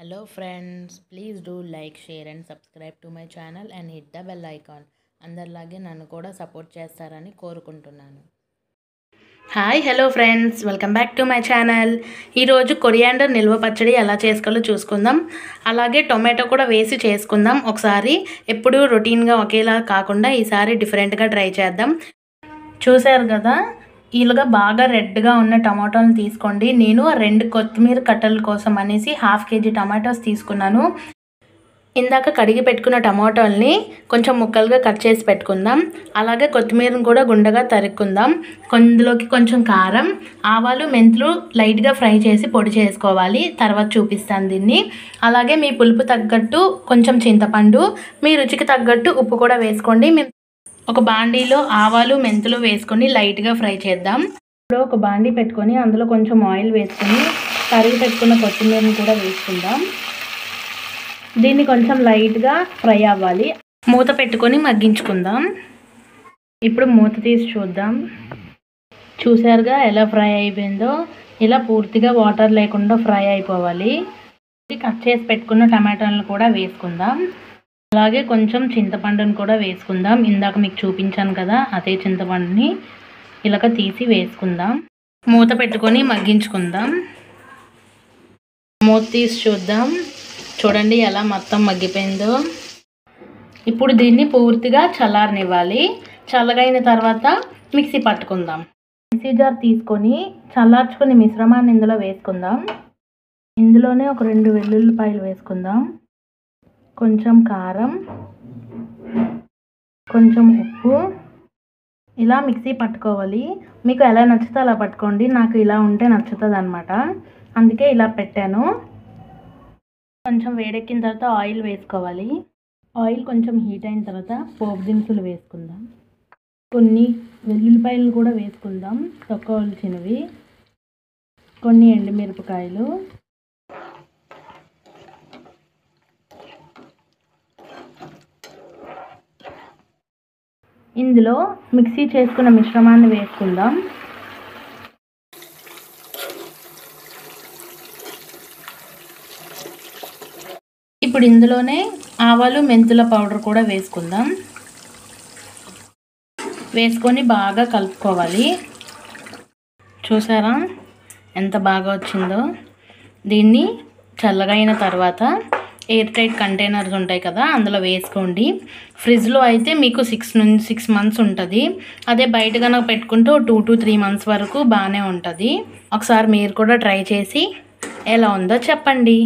Hello friends, please do like, share and subscribe to my channel and hit the bell icon. అందరిలాగే నన్ను కూడా support చేస్తారని కోరుకుంటున్నాను. Hi hello friends, welcome back to my channel. ఈరోజు coriander నిల్వ పచ్చడి ఎలా చేసుకోవాలో చూసుకుందాం. అలాగే టొమాటో కూడా వేసి చేసుకుందాం. ఒకసారి ఎప్పుడు రొటీన్గా ఒకేలా కాకుండా ఈసారి డిఫరెంట్గా ట్రై చేద్దాం. చూసారు కదా, ఇలాగా బాగా రెడ్గా ఉన్న టమాటోలను తీసుకోండి. నేను 2 కొత్తిమీర కట్టల కోసం అనేసి 1/2 kg టమాటోస్ తీసుకున్నాను. ఇందాక కడిగి పెట్టుకున్న టమాటోల్ని కొంచెం ముక్కలుగా కట్ చేసి పెట్టుకుందాం. అలాగే కొత్తిమీరను కూడా గుండగా తరుక్కుందాం. ఇందులోకి కొంచెం కారం, ఆవాలు, మెంతులు లైట్గా ఫ్రై చేసి పొడి చేసుకోవాలి. తర్వాత చూపిస్తాను దీన్ని. అలాగే మీ పులుపు తగ్గట్టు కొంచెం చింతపండు, మీ రుచికి తగ్గట్టు ఉప్పు కూడా వేసుకోండి. ఒక బాండీలో ఆవాలు, మెంతులు వేసుకొని లైట్గా ఫ్రై చేద్దాం. ఇప్పుడు ఒక బాండీ పెట్టుకొని అందులో కొంచెం ఆయిల్ వేసుకొని తరిగి పెట్టుకున్న కొత్తిమీరని కూడా వేసుకుందాం. దీన్ని కొంచెం లైట్గా ఫ్రై అవ్వాలి. మూత పెట్టుకొని మగ్గించుకుందాం. ఇప్పుడు మూత తీసి చూద్దాం. చూసారుగా ఎలా ఫ్రై అయిపోయిందో. ఇలా పూర్తిగా వాటర్ లేకుండా ఫ్రై అయిపోవాలి. కట్ చేసి పెట్టుకున్న టమాటాలను కూడా వేసుకుందాం. అలాగే కొంచెం చింతపండుని కూడా వేసుకుందాం. ఇందాక మీకు చూపించాను కదా, అదే చింతపండుని ఇలాగ తీసి వేసుకుందాం. మూత పెట్టుకొని మగ్గించుకుందాం. మూత తీసి చూద్దాం. చూడండి ఎలా మొత్తం మగ్గిపోయిందో. ఇప్పుడు దీన్ని పూర్తిగా చల్లారనివ్వాలి. చల్లగైన తర్వాత మిక్సీ పట్టుకుందాం. మిక్సీ జార్ తీసుకొని చల్లార్చుకుని మిశ్రమాన్ని ఇందులో వేసుకుందాం. ఇందులోనే ఒక 2 వెల్లుల్లిపాయలు వేసుకుందాం. కొంచెం కారం, కొంచెం ఉప్పు. ఇలా మిక్సీ పట్టుకోవాలి. మీకు ఎలా నచ్చితే అలా పట్టుకోండి. నాకు ఇలా ఉంటే నచ్చుతుంది అనమాట, అందుకే ఇలా పెట్టాను. కొంచెం వేడెక్కిన తర్వాత ఆయిల్ వేసుకోవాలి. ఆయిల్ కొంచెం హీట్ అయిన తర్వాత పోపు దినుసులు వేసుకుందాం. కొన్ని వెల్లుల్లిపాయలు కూడా వేసుకుందాం, తొక్కవలసినవి. కొన్ని ఎండుమిరపకాయలు, ఇందులో మిక్సీ చేసుకున్న మిశ్రమాన్ని వేసుకుందాం. ఇప్పుడు ఇందులోనే ఆవాలు, మెంతుల పౌడర్ కూడా వేసుకుందాం. వేసుకొని బాగా కలుపుకోవాలి. చూసారా ఎంత బాగా వచ్చిందో. దీన్ని చల్లగైన తర్వాత ఎయిర్ టైట్ కంటైనర్స్ ఉంటాయి కదా, అందులో వేసుకోండి. ఫ్రిడ్జ్లో అయితే మీకు 6 months ఉంటుంది. అదే బయట కనుక పెట్టుకుంటే 2 to 3 months వరకు బాగానే ఉంటుంది. ఒకసారి మీరు కూడా ట్రై చేసి ఎలా ఉందో చెప్పండి.